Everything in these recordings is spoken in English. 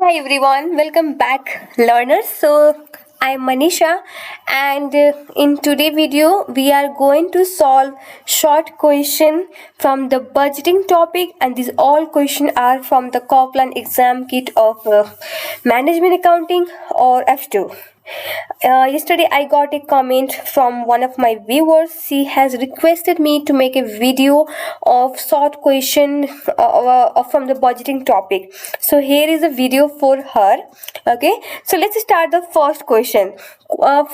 Hi everyone, welcome back learners. I'm Manisha and in today's video we are going to solve short question from the budgeting topic, and these all questions are from the Kaplan exam kit of management accounting or F2. Yesterday I got a comment from one of my viewers. She has requested me to make a video of short question from the budgeting topic. So here is a video for her. Okay, so let's start the first question.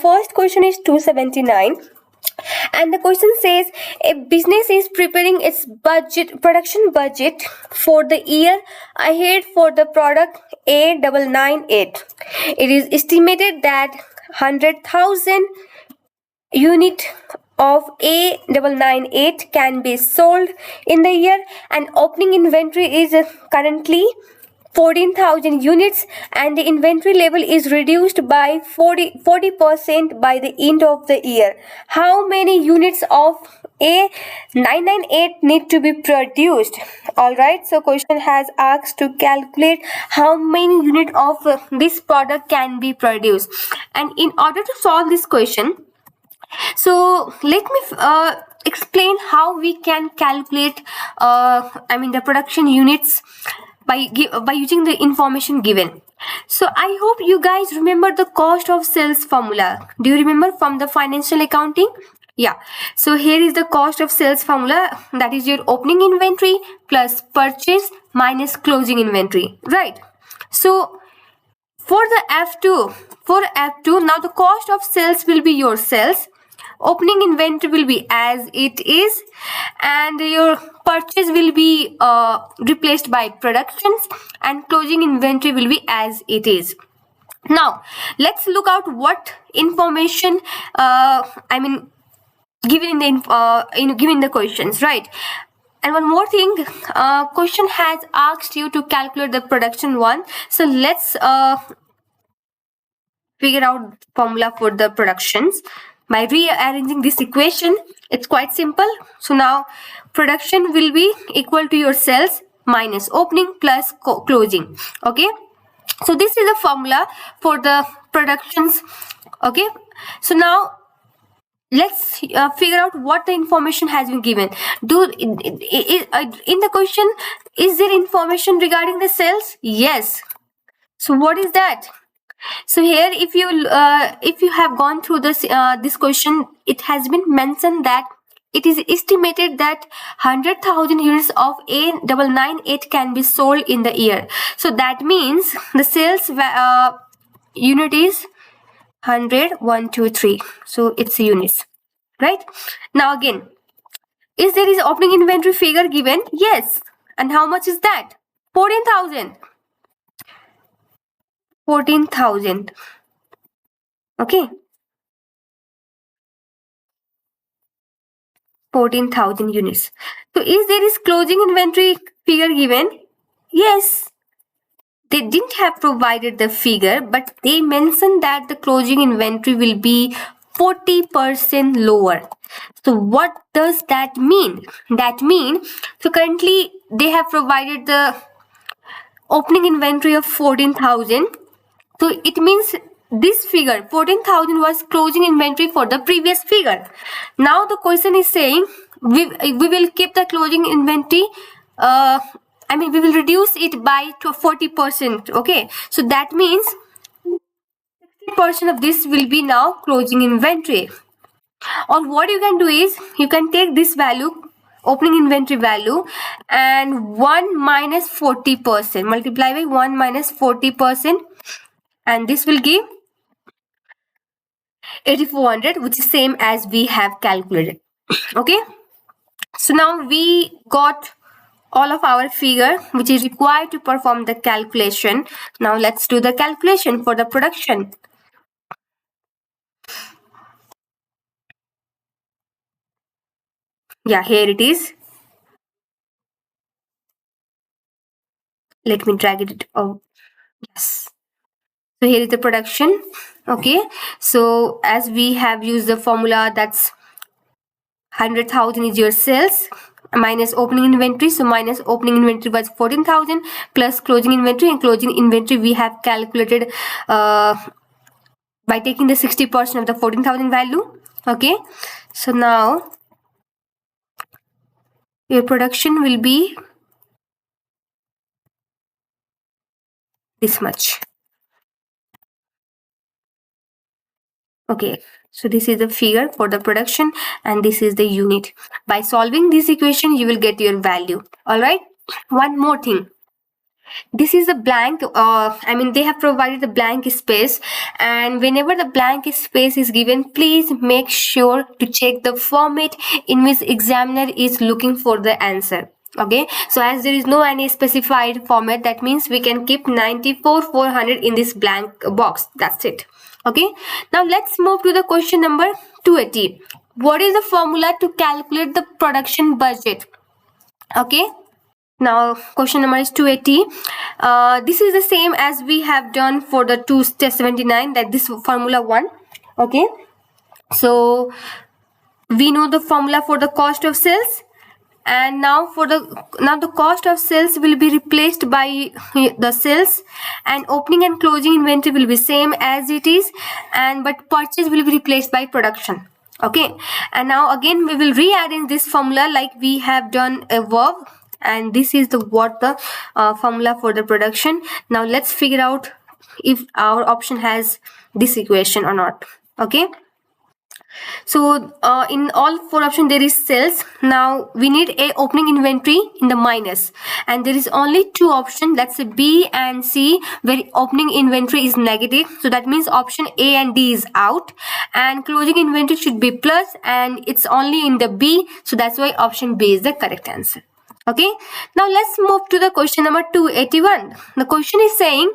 First question is 279, and the question says a business is preparing its production budget for the year ahead for the product A998. It is estimated that 100,000 unit of A998 can be sold in the year, and opening inventory is currently 14,000 units, and the inventory level is reduced by 40% by the end of the year. How many units of A998 need to be produced? Alright, so question has asked to calculate how many units of this product can be produced. And in order to solve this question, so let me explain how we can calculate the production units by using the information given. So I hope you guys remember the cost of sales formula. Do you remember from the financial accounting? Yeah, so here is the cost of sales formula, that is your opening inventory plus purchase minus closing inventory, right? So for the F2, now the cost of sales will be your sales, opening inventory will be as it is, and your purchase will be replaced by productions, and closing inventory will be as it is. Now let's look out what information given in the questions, right? And one more thing, question has asked you to calculate the production one. So let's figure out formula for the productions by rearranging this equation. It's quite simple. So now production will be equal to your sales minus opening plus closing. Okay, so this is the formula for the productions. Okay, so now let's figure out what the information has been given. In the question, is there information regarding the sales? Yes. So what is that? So here, if you have gone through this question, it has been mentioned that it is estimated that 100,000 units of A998 can be sold in the year. So that means the sales unit is 100, 1, 2, 3. So it's units, right? Now again, is there is opening inventory figure given? Yes. And how much is that? 14,000. 14,000. Okay. 14,000 units. So is there is closing inventory figure given? Yes. They didn't have provided the figure, but they mentioned that the closing inventory will be 40% lower. So what does that mean? That means, so currently they have provided the opening inventory of 14,000. So it means this figure 14,000 was closing inventory for the previous figure. Now the question is saying we will keep the closing inventory, we will reduce it by 40%. Okay, so that means 60% of this will be now closing inventory. Or what you can do is you can take this value, opening inventory value, and 1 minus 40%, multiply by 1 minus 40%, and this will give 8400, which is same as we have calculated. Okay, so now we got all of our figure which is required to perform the calculation. Now let's do the calculation for the production. Yeah, here it is. Let me drag it out. Yes, so here is the production. Okay, so as we have used the formula, that's 100,000 is your sales minus opening inventory. So minus opening inventory was 14,000 plus closing inventory, and closing inventory we have calculated by taking the 60% of the 14,000 value. Okay, so now your production will be this much. Okay, so this is the figure for the production and this is the unit. By solving this equation, you will get your value. All right. One more thing. This is a blank, they have provided the blank space, and whenever the blank space is given, please make sure to check the format in which examiner is looking for the answer. Okay, so as there is no any specified format, that means we can keep 94,400 in this blank box. That's it. Okay, now let's move to the question number 280. What is the formula to calculate the production budget? Okay, now question number is 280. This is the same as we have done for the 279, that this formula 1. Okay, so we know the formula for the cost of sales, and now the cost of sales will be replaced by the sales, and opening and closing inventory will be same as it is, and but purchase will be replaced by production. Okay, and now again we will rearrange this formula like we have done above, and this is the formula for the production. Now let's figure out if our option has this equation or not. Okay, so in all 4 options there is sales. Now we need a opening inventory in the minus, and there is only 2 options, that's B and C, where opening inventory is negative. So that means option A and D is out, and closing inventory should be plus, and it's only in the B. So that's why option B is the correct answer. Okay, now let's move to the question number 281. The question is saying,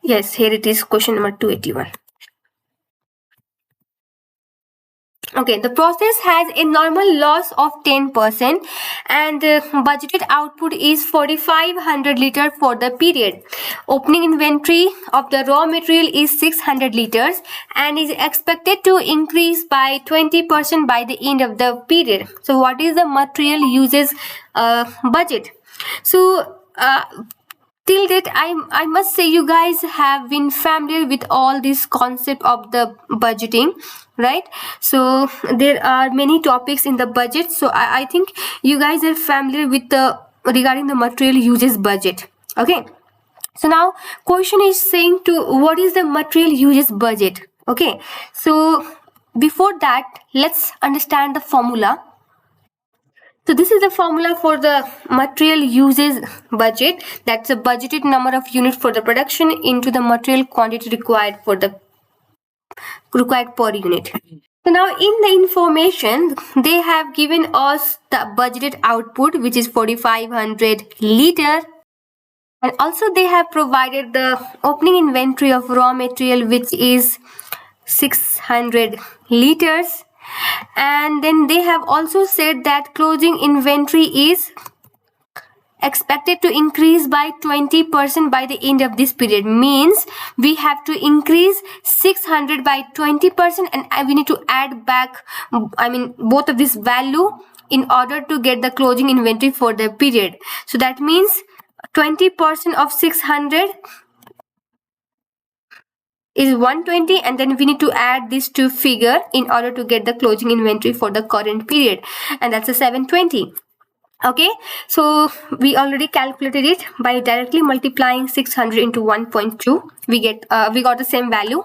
yes, here it is, question number 281. Okay, the process has a normal loss of 10%, and budgeted output is 4,500 liters for the period. Opening inventory of the raw material is 600 liters and is expected to increase by 20% by the end of the period. So what is the material uses budget? So till date, I must say you guys have been familiar with all this concept of the budgeting, right? So there are many topics in the budget, so I think you guys are familiar with the regarding the material uses budget. Okay, so now question is saying to what is the material uses budget. Okay, so before that, let's understand the formula. So this is the formula for the material uses budget. That's a budgeted number of units for the production into the material quantity required per unit. So now in the information, they have given us the budgeted output, which is 4,500 liter. And also they have provided the opening inventory of raw material, which is 600 liters. And then they have also said that closing inventory is expected to increase by 20% by the end of this period. Means we have to increase 600 by 20%, and we need to add back both of this value in order to get the closing inventory for the period. So that means 20% of 600 is 120, and then we need to add this to figure in order to get the closing inventory for the current period, and that's a 720. Okay, so we already calculated it by directly multiplying 600 into 1.2. We got the same value,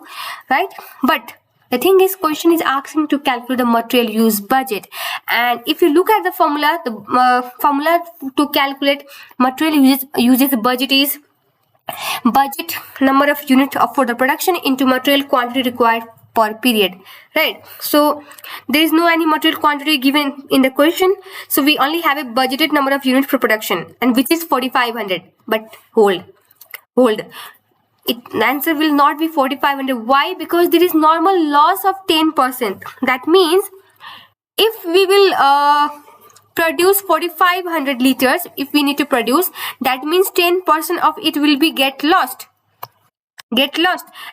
right? But the thing is, question is asking to calculate the material use budget, and if you look at the formula, the formula to calculate material uses budget is budget number of units for the production into material quantity required per period, right? So there is no any material quantity given in the question, so we only have a budgeted number of units for production, and which is 4,500. But hold, the answer will not be 4,500. Why? Because there is normal loss of 10%. That means if we will produce 4,500 liters, if we need to produce, that means 10% of it will be get lost,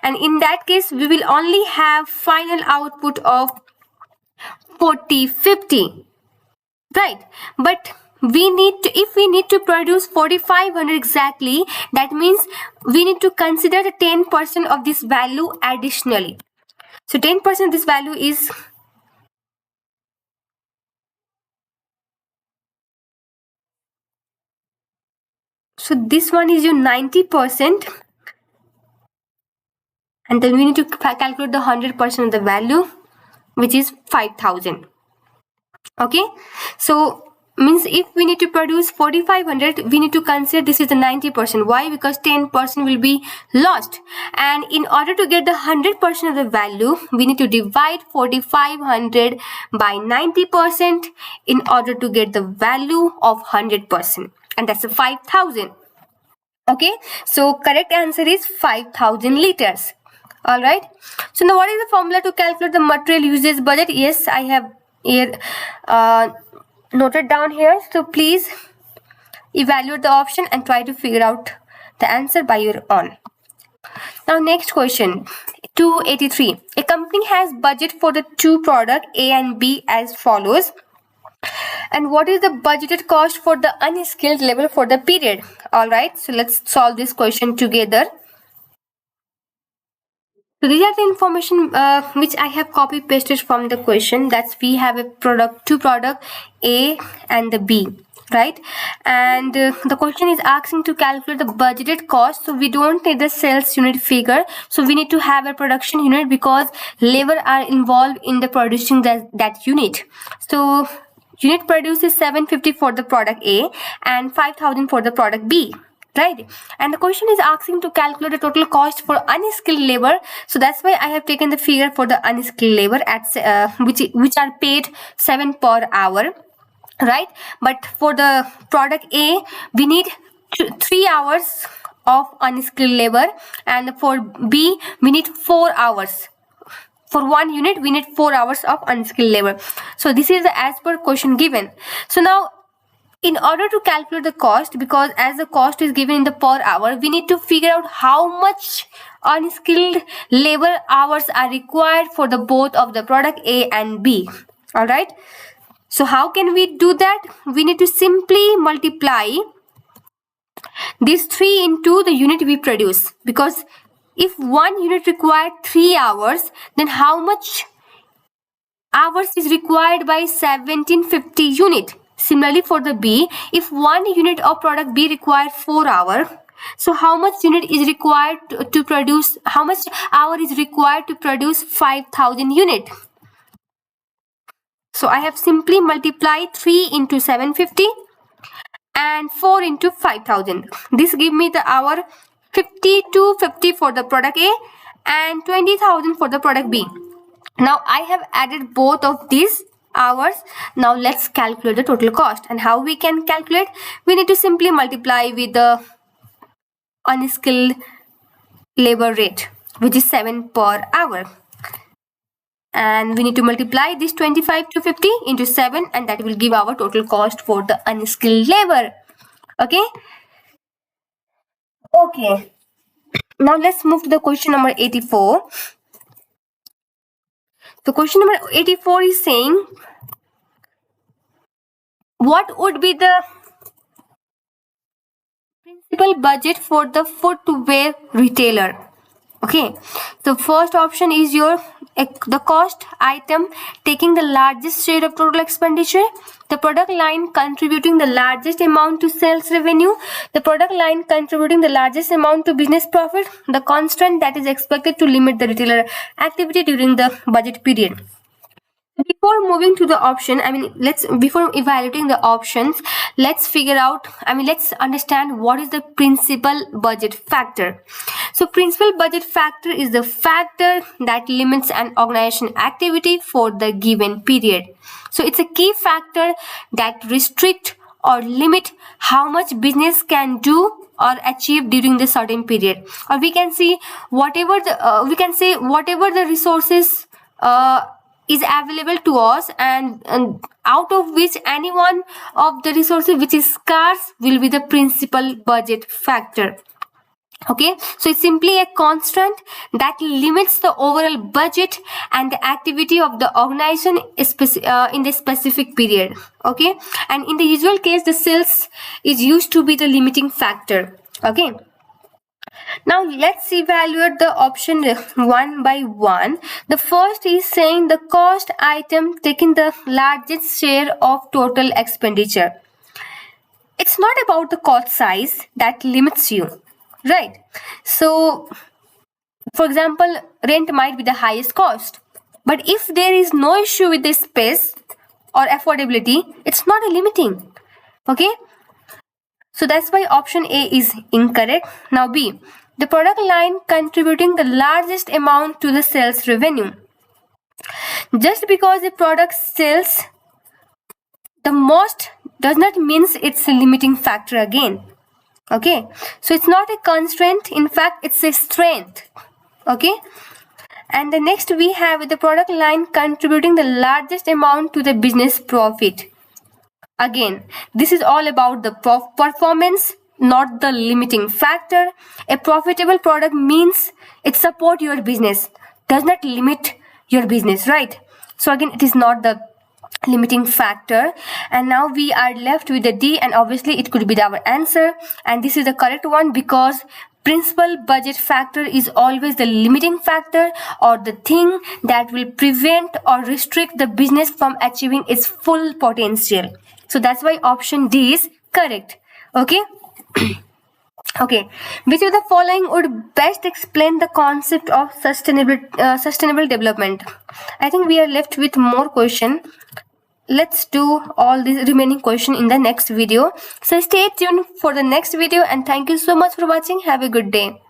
and in that case we will only have final output of 40, 50, right? But if we need to produce 4500 exactly, that means we need to consider the 10% of this value additionally. So 10% of this value is, so this one is your 90%, and then we need to calculate the 100% of the value, which is 5000. Okay, so means if we need to produce 4500, we need to consider this is the 90%. Why? Because 10% will be lost, and in order to get the 100% of the value, we need to divide 4500 by 90% in order to get the value of 100%, and that's the 5000. Okay, so correct answer is 5000 liters. All right, so now what is the formula to calculate the material usage budget? Yes, I have here noted down here, so please evaluate the option and try to figure out the answer by your own. Now next question, 283. A company has budget for the two product A and B as follows, and what is the budgeted cost for the unskilled labor for the period? All right, so let's solve this question together. So these are the information which I have copy pasted from the question. That's we have a two product A and the B, right? And the question is asking to calculate the budgeted cost. So we don't need the sales unit figure. So we need to have a production unit because labor are involved in the producing that unit. So unit produces 750 for the product A and 5000 for the product B. Right, and the question is asking to calculate the total cost for unskilled labor. So that's why I have taken the figure for the unskilled labor at which are paid 7 per hour, right? But for the product A, we need 3 hours of unskilled labor, and for B, we need 4 hours. For one unit, we need 4 hours of unskilled labor. So this is the as per question given. So now, in order to calculate the cost, because as the cost is given in the per hour, we need to figure out how much unskilled labor hours are required for the both of the product A and B. All right. So how can we do that? We need to simply multiply this 3 into the unit we produce, because if one unit required 3 hours, then how much hours is required by 1750 unit? Similarly for the B, if one unit of product B requires 4 hours, so how much unit is required to produce, how much hour is required to produce 5000 unit? So I have simply multiplied 3 into 750 and 4 into 5000. This give me the hour 5250 for the product A and 20,000 for the product B. Now I have added both of these hours. Now let's calculate the total cost. And how we can calculate? We need to simply multiply with the unskilled labor rate, which is 7 per hour, and we need to multiply this 25 to 50 into 7, and that will give our total cost for the unskilled labor. Okay, now let's move to the question number 84. The question number 84 is saying, what would be the principal budget for the footwear retailer? Okay, the first option is the cost item taking the largest share of total expenditure, the product line contributing the largest amount to sales revenue, the product line contributing the largest amount to business profit, the constant that is expected to limit the retailer activity during the budget period. Before moving to the option, before evaluating the options, let's understand what is the principal budget factor. So principal budget factor is the factor that limits an organization activity for the given period. So it's a key factor that restrict or limit how much business can do or achieve during the certain period. Or we can see whatever the resources is available to us, and out of which any one of the resources which is scarce will be the principal budget factor. Okay, so it's simply a constant that limits the overall budget and the activity of the organization in the specific period. Okay, and in the usual case, the sales is used to be the limiting factor. Okay, now let's evaluate the option one by one. The first is saying the cost item taking the largest share of total expenditure. It's not about the cost size that limits you, right? So for example, rent might be the highest cost, but if there is no issue with the space or affordability, it's not a limiting. Okay, so that's why option A is incorrect. Now B, the product line contributing the largest amount to the sales revenue. Just because the product sells the most does not mean it's a limiting factor again. Okay, so it's not a constraint, in fact it's a strength. Okay, and the next we have the product line contributing the largest amount to the business profit. Again, this is all about the performance, not the limiting factor. A profitable product means it support your business, does not limit your business, right? So again, it is not the limiting factor. And now we are left with the D, and obviously it could be our answer, and this is the correct one because principal budget factor is always the limiting factor or the thing that will prevent or restrict the business from achieving its full potential. So that's why option D is correct. Okay. Okay, which of the following would best explain the concept of sustainable development? I think we are left with more question. Let's do all these remaining question in the next video. So stay tuned for the next video, and thank you so much for watching. Have a good day.